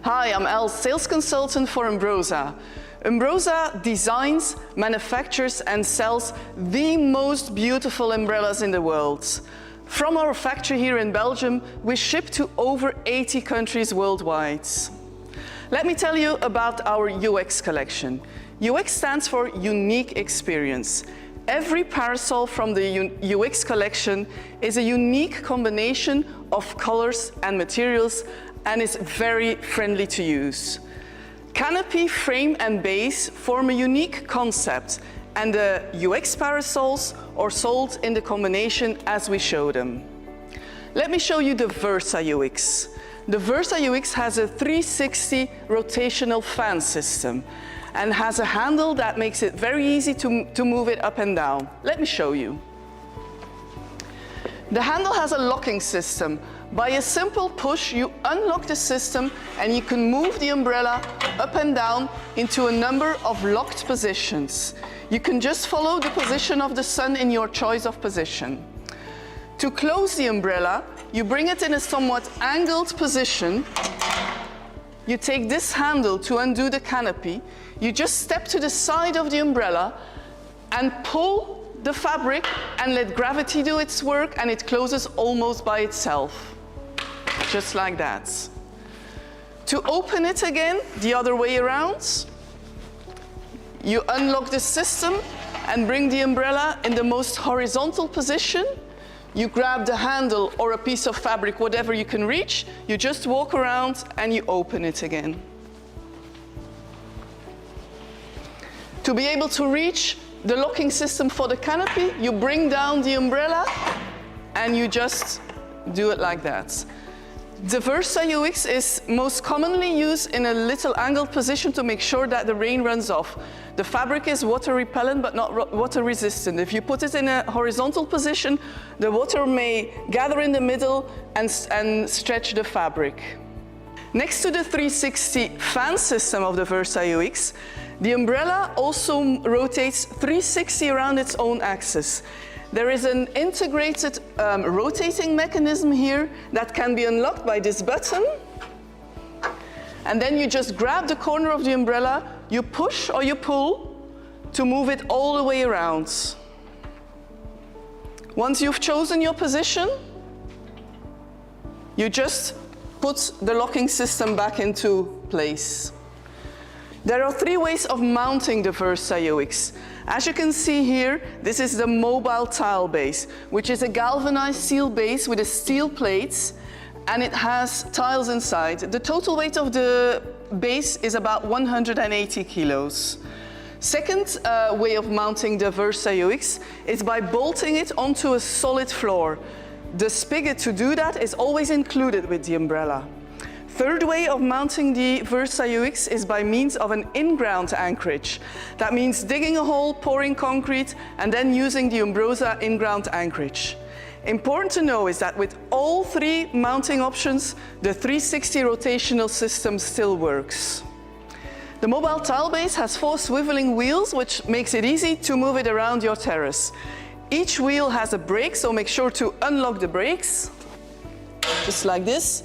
Hi, I'm Elle, sales consultant for Umbrosa. Umbrosa designs, manufactures and sells the most beautiful umbrellas in the world. From our factory here in Belgium, we ship to over 80 countries worldwide. Let me tell you about our UX collection. UX stands for Unique Experience. Every parasol from the UX collection is a unique combination of colors and materials and is very friendly to use. Canopy, frame and base form a unique concept, and the UX parasols are sold in the combination as we show them. Let me show you the Versa UX. The Versa UX has a 360 rotational fan system and has a handle that makes it very easy to move it up and down. Let me show you. The handle has a locking system. By a simple push, you unlock the system and you can move the umbrella up and down into a number of locked positions. You can just follow the position of the sun in your choice of position. To close the umbrella, you bring it in a somewhat angled position. You take this handle to undo the canopy. You just step to the side of the umbrella and pull the fabric and let gravity do its work, and it closes almost by itself. Just like that. To open it again, the other way around, you unlock the system and bring the umbrella in the most horizontal position. You grab the handle or a piece of fabric, whatever you can reach, you just walk around and you open it again. To be able to reach the locking system for the canopy, you bring down the umbrella and you just do it like that. The Versa UX is most commonly used in a little angled position to make sure that the rain runs off. The fabric is water repellent but not water resistant. If you put it in a horizontal position, the water may gather in the middle and stretch the fabric. Next to the 360 fan system of the Versa UX, the umbrella also rotates 360 around its own axis. There is an integrated rotating mechanism here that can be unlocked by this button. And then you just grab the corner of the umbrella, you push or you pull to move it all the way around. Once you've chosen your position, you just put the locking system back into place. There are 3 ways of mounting the Versa UX. As you can see here, this is the mobile tile base, which is a galvanized steel base with a steel plates, and it has tiles inside. The total weight of the base is about 180 kilos. Second way of mounting the Versa UX is by bolting it onto a solid floor. The spigot to do that is always included with the umbrella. Third way of mounting the Versa UX is by means of an in-ground anchorage. That means digging a hole, pouring concrete, and then using the Umbrosa in-ground anchorage. Important to know is that with all 3 mounting options, the 360 rotational system still works. The mobile tile base has 4 swiveling wheels, which makes it easy to move it around your terrace. Each wheel has a brake, so make sure to unlock the brakes, just like this.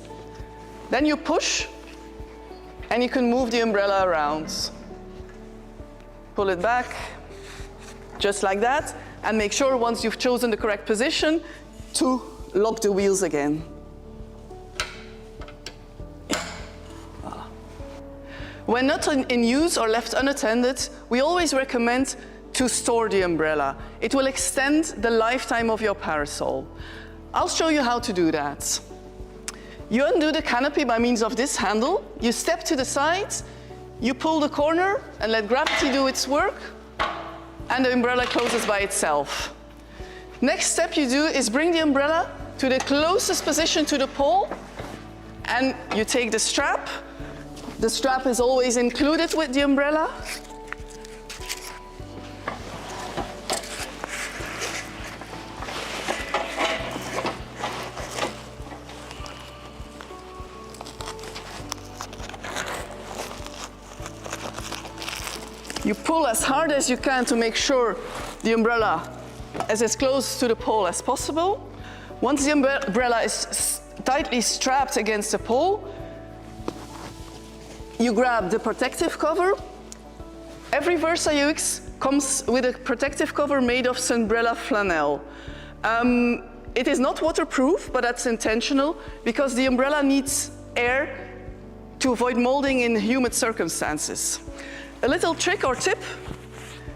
Then you push, and you can move the umbrella around. Pull it back, just like that, and make sure once you've chosen the correct position to lock the wheels again. When not in use or left unattended, we always recommend to store the umbrella. It will extend the lifetime of your parasol. I'll show you how to do that. You undo the canopy by means of this handle. You step to the side, you pull the corner and let gravity do its work, and the umbrella closes by itself. Next step you do is bring the umbrella to the closest position to the pole, and you take the strap. The strap is always included with the umbrella. You pull as hard as you can to make sure the umbrella is as close to the pole as possible. Once the umbrella is tightly strapped against the pole, You grab the protective cover. Every Versa UX comes with a protective cover made of Sunbrella flannel. It is not waterproof, but that's intentional because the umbrella needs air to avoid molding in humid circumstances. A little trick or tip,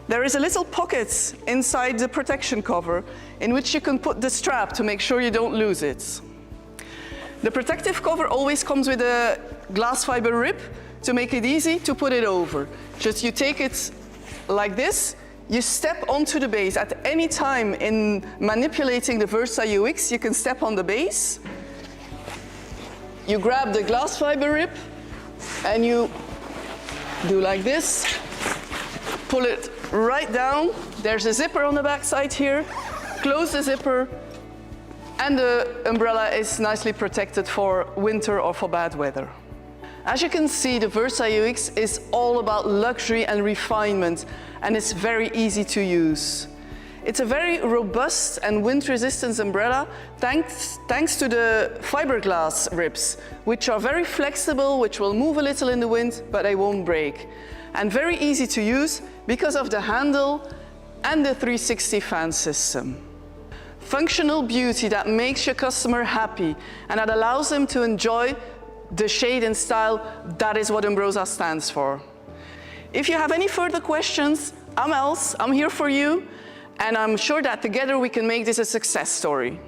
there is a little pocket inside the protection cover in which you can put the strap to make sure you don't lose it. The protective cover always comes with a glass fiber rib to make it easy to put it over. Just you take it like this, you step onto the base. At any time in manipulating the Versa UX, you can step on the base. You grab the glass fiber rib and you do like this, pull it right down. There's a zipper on the back side here. Close the zipper and the umbrella is nicely protected for winter or for bad weather. As you can see, the Versa UX is all about luxury and refinement, and it's very easy to use. It's a very robust and wind-resistant umbrella thanks to the fiberglass ribs, which are very flexible, which will move a little in the wind, but they won't break. And very easy to use because of the handle and the 360 fan system. Functional beauty that makes your customer happy and that allows them to enjoy the shade and style, that is what Umbrosa stands for. If you have any further questions, I'm Els, I'm here for you, and I'm sure that together we can make this a success story.